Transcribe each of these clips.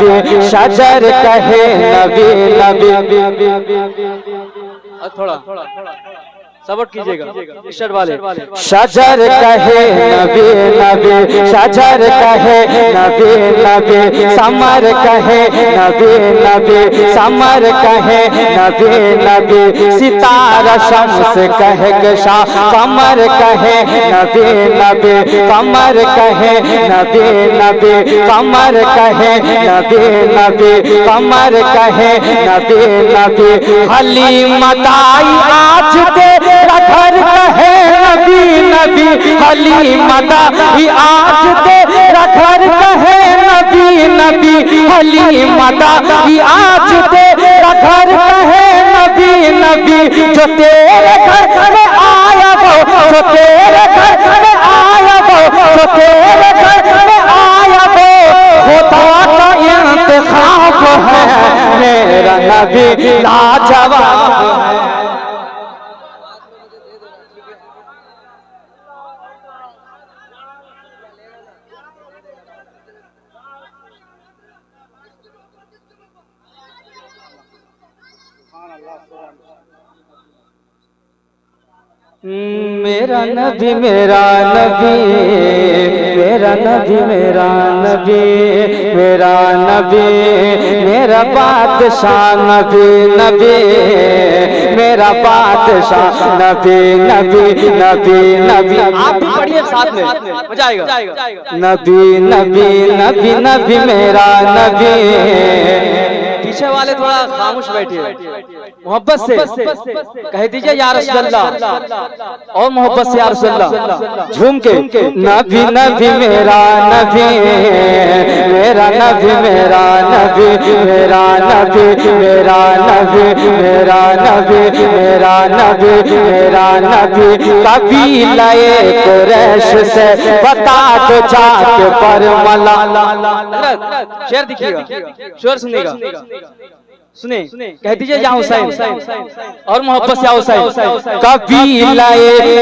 नबी शजर कहे नबी नबी। थोड़ा सपोर्ट कीजिएगा इशर वाले। शजर कहे नबी नबी शजर कहे नबी नबी समर कहे नबी नबी समर कहे नबी नबी सितारा शम्स कहे गशा कमर कहे नबी नबी कमर कहे नबी नबी कमर कहे नबी नबी कमर कहे नबी नबी हलीमताई आज तेरा घर कहे नबी नबी हलीमताई आज तेरा घर कहे नबी नबी हलीमताई आज तेरा घर कहे नबी नबी जो तेरे घर में आया वो जो तेरे घर में आया वो जो तेरे घर में आया वो खुदा का इंतखाब है मेरा नबी लाजवाब है। मेरा नबी मेरा नबी मेरा नबी मेरा नबी मेरा नबी मेरा बादशाह नबी नबी मेरा बादशाह नबी नबी नबी नबी। आप भी पढ़िए साथ में, मजा आएगा। नबी नबी नबी नबी मेरा नबी। पीछे वाले थोड़ा खामोश बैठिए, मोहब्बत से कह दीजिए या रसूल अल्लाह, और मोहब्बत से या रसूल अल्लाह झूम के। नबी नबी मेरा नबी मेरा नबी मेरा नबी मेरा नबी मेरा नबी मेरा नबी मेरा नबी मेरा नबी। कबीला कुरैश से बता दो जाके पर मला। शेर दिखिएगा, शेर सुनिएगा, सुने कह दीजिए या हुसैन, और मोहब्बत से या हुसैन। कबीला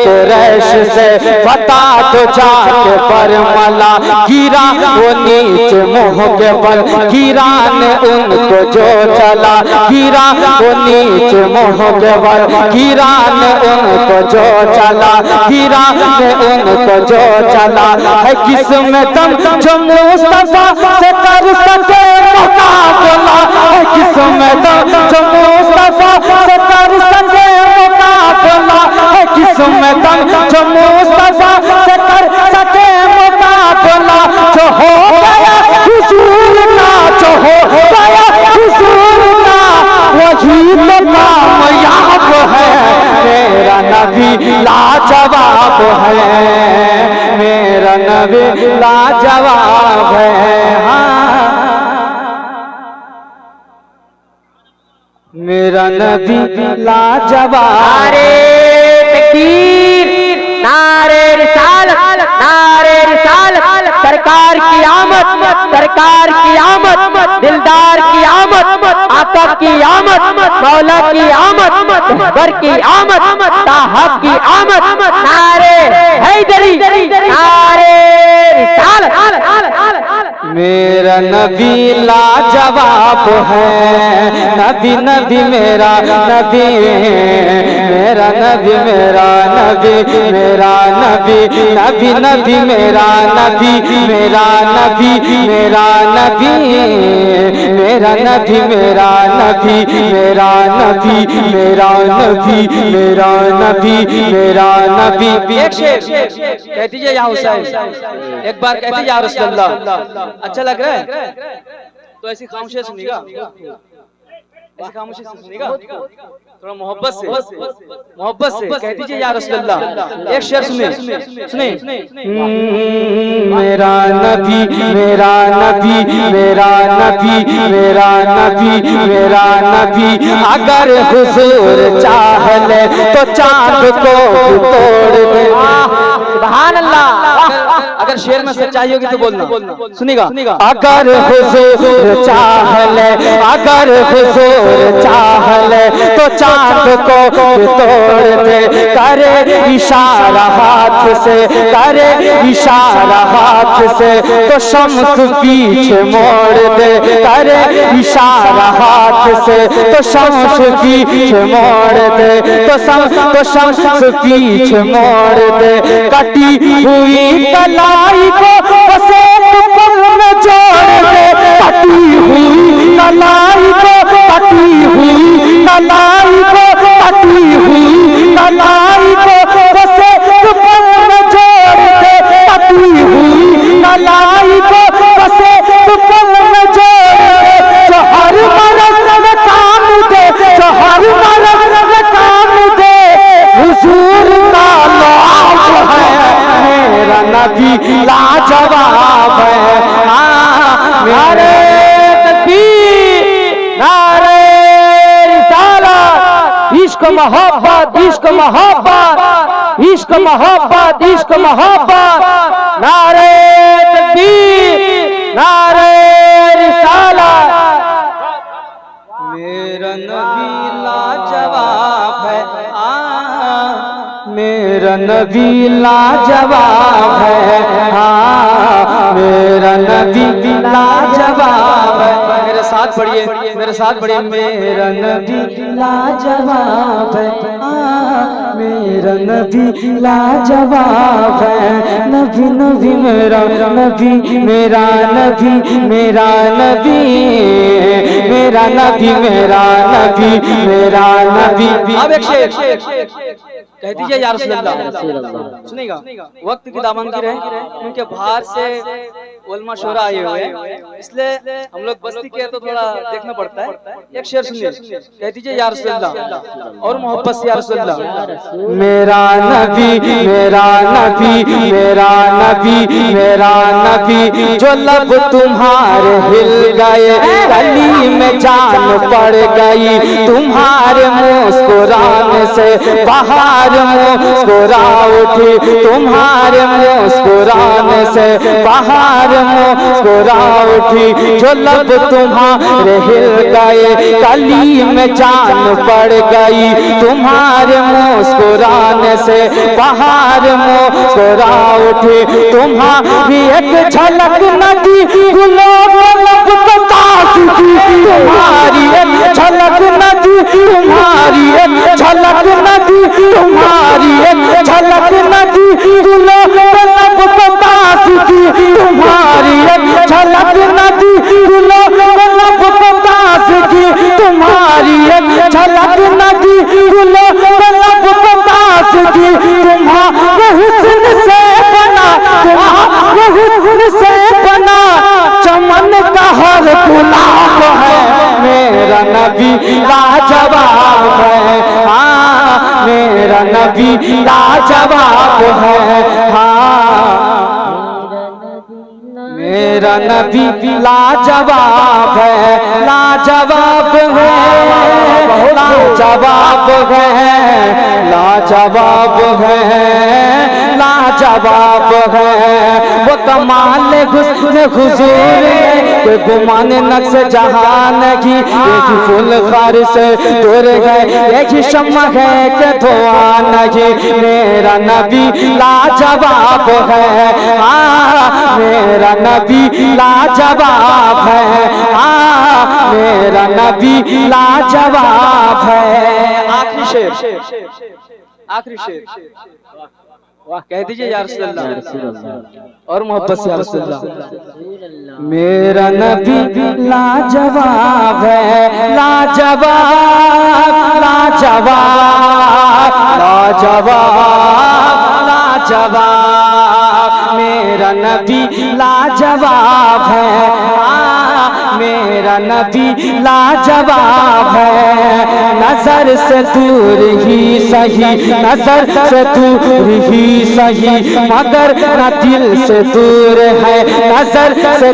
कुरैश से बता दो जाके पर मला। गिरा वो नीचे मुँह के बल गिरा ने उनको जो चला। गिरा वो नीचे मुँह के बल गिरा ने उनको जो चला। गिरा ने उनको जो चला है किसमें दम जो मुस्तफा से कर सके मुकाबला है किसमें दम जो मुस्तफा से कर सके मुकाबला है किसमें दम जो मुस्तफा से कर सके मुकाबला। जो हो गया हुजूर का जो हो गया हुजूर का वही तो कामयाब है मेरा नबी लाजवाब है मेरा नबी लाजवाब है। हाँ मेरा नबी लाजवाब। नारे तकबीर, नारे रिसालत, नारे रिसालत, सरकार की आमद, सरकार की आमद, दिलदार की आमद, आका की आमद, मौला की आमद, बर की आमद, साहब की आमद। नारे हैदरी, नारे रिसालत। मेरा नबी लाजवाब है नबी नबी मेरा नबी मेरा नबी मेरा नबी मेरा नबी नबी नबी मेरा नबी मेरा नबी मेरा नबी मेरा नबी मेरा नबी मेरा नबी मेरा नबी मेरा नबी मेरा नबी। एक शेर कह दीजिए या हुसैन, एक बार कह दीजिए या रसूल अल्लाह। अच्छा लग रहा है तो ऐसी खामोशी सुनिएगा, ऐसी खामोशी सुनिएगा, थोड़ा मोहब्बत से कह दीजिए या रसूल अल्लाह। एक शेर सुने सुने। मेरा नबी मेरा नबी मेरा नबी मेरा नबी मेरा नबी। अगर हुजूर चाह ले तो चांद को तोड़ दे। सुभान अल्लाह। अगर शेर में सच्चाई होगी तो बोलना, सुनिएगा। अगर हुजूर चाह ले अगर हुजूर चाह ले तो चांद को तोड़ दे, करे इशारा हाथ से, करे इशारा हाथ से तो शम्स पीछे मोड़ दे, करे इशारा हाथ से तो शम्स पीछे मोड़ दे, तो शम्स पीछे मोड़ दे। कटी हुई कलाई को बस एक पल में जोड़ दे, कटी हुई कलाई को, कटी हुई कलाई को, कटी हुई कलाई को बस एक पल में जोड़ दे, कटी हुई कलाई को बस एक पल में जोड़ दे। जो हर मर्द में काम दे, जो हर मर्द में काम दे, हुजूर का लाभ है, मेरा नबी लाजवाब है। नारे तकबीर, नारे रिसालत, इश्क मोहब्बत, इश्क मोहब्बत, इश्क मोहब्बत, इश्क मोहब्बत। नारे तकबीर, नारे रिसालत। मेरा नबी लाजवाब है, मेरा नबी लाजवाब है, हाँ मेरा नबी लाजवाब है। मेरे साथ पढ़िए, मेरे साथ पढ़िए। मेरा नबी लाजवाब है, हाँ मेरा नबी लाजवाब है। नबी नबी मेरा नबी, मेरा नबी, मेरा नबी, मेरा नबी, मेरा नबी, मेरा नबी। अब एक शेर कह दीजिए या रसूलल्लाह। सुनेगा, वक्त की दामनगिर है क्योंकि बाहर से उलमा शोरा आए हुए हैं, इसलिए हम लोग बस्ती के तो थोड़ा देखना पड़ता है। एक शेर सुनिए, कह दीजिए या रसूलल्लाह और मोहब्बत से या रसूलल्लाह। मेरा नबी, मेरा नबी, मेरा नबी, मेरा नबी, जो लब तुम्हारे हिल गए, गली में जान पड़ गई, तुम्हारे मुस्कुराने से बाहर मुस्कुरा उठी, तुम्हारे मुस्कुराने से बाहर मुस्कुरा उठी। जो लब तुम्हारे हिल गए, गली में जान पड़ गई, तुम्हारे मुस्कुराने से बाहर मुस्कुरा उठी। तुम्हारी एक झलक नदी गुलाब लब बतास दी, तुम्हारी एक झलक नदी, तुम्हारी एक झलक नदी, तुम्हारी एक झलक नदी गुलाब लब बतास दी, तुम्हारी एक झलक नदी गुलाब लब बतास दी, तुम्हारी एक झलक नदी गुलाब लब बतास दी। तुम्हारे हुस्न से बना, तुम्हारे हुस्न से बना चमन का हर गुलाब है, मेरा नबी लाजवाब है, हाँ मेरा नबी लाजवाब है, हाँ मेरा नबी लाजवाब है, लाजवाब है, लाजवाब है, लाजवाब है, लाजवाब है। वो कमाल हुस्न हुजूर के गुमान नक्श जहान की, एक फूल खार से दूर है, एक शम्मा है के धुआं नहीं, मेरा नबी लाजवाब है, हाँ मेरा नबी लाजवाब है, हाँ मेरा नबी लाजवाब है। आखिरी शेर, आखिरी शेर, वाह कह दीजिए या रसूलल्लाह और मोहब्बत से या रसूलल्लाह। मेरा नबी लाजवाब है, लाजवाब, लाजवाब, लाजवाब, लाजवाब, मेरा नबी लाजवाब है, मेरा नबी लाजवाब है। नजर से दूर ही सही, नजर से दूर ही सही, मगर न दिल से दूर है, नजर से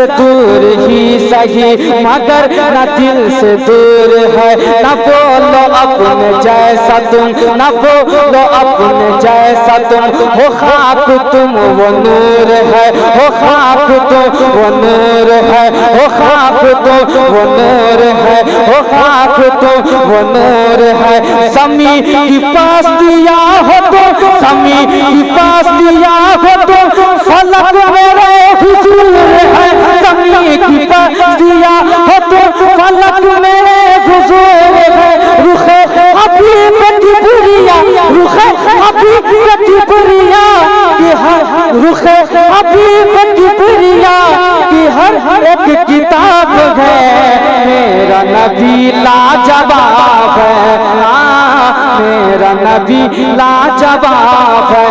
दूर ही सही, मगर न दिल से दूर है। न बोलो अपने जैसा तुम, न बोलो अपने जैसा तुम, हो खाक तुम वो नूर है, हो खाक तुम वो नूर है, हो ओ खाक तो वो नूर है, ओ खाक तो वो नूर है। समी की पास दिया हो तो, समी की पास दिया हो तो फलक मेरे हुजूर है। समी की पास दिया हो तो फलक मेरे हुजूर है। रुखे हबीब की बुरिया, रुखे हबीब की बुरिया की हर, रुखे हबीब की बुरिया की हर एक किताब है। मेरा नबी लाजवाब है, मेरा नबी लाजवाब है,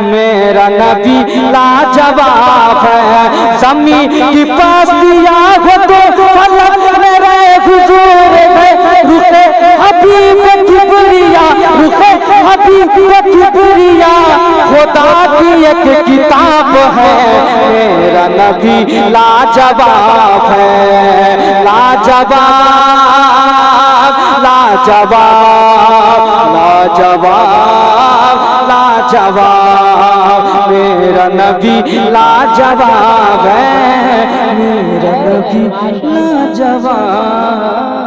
मेरा नबी लाजवाब है। समी की पास दिया हो तो फलक मेरे हुजूर है। रुखे हबीब की बुरिया, रुखे हबीब की बुरिया खुदा की एक किताब है। मेरा नबी लाजवाब है, लाजवाब, लाजवाब, लाजवाब, लाजवाब। मेरा नबी लाजवाब है, मेरा नबी लाजवाब।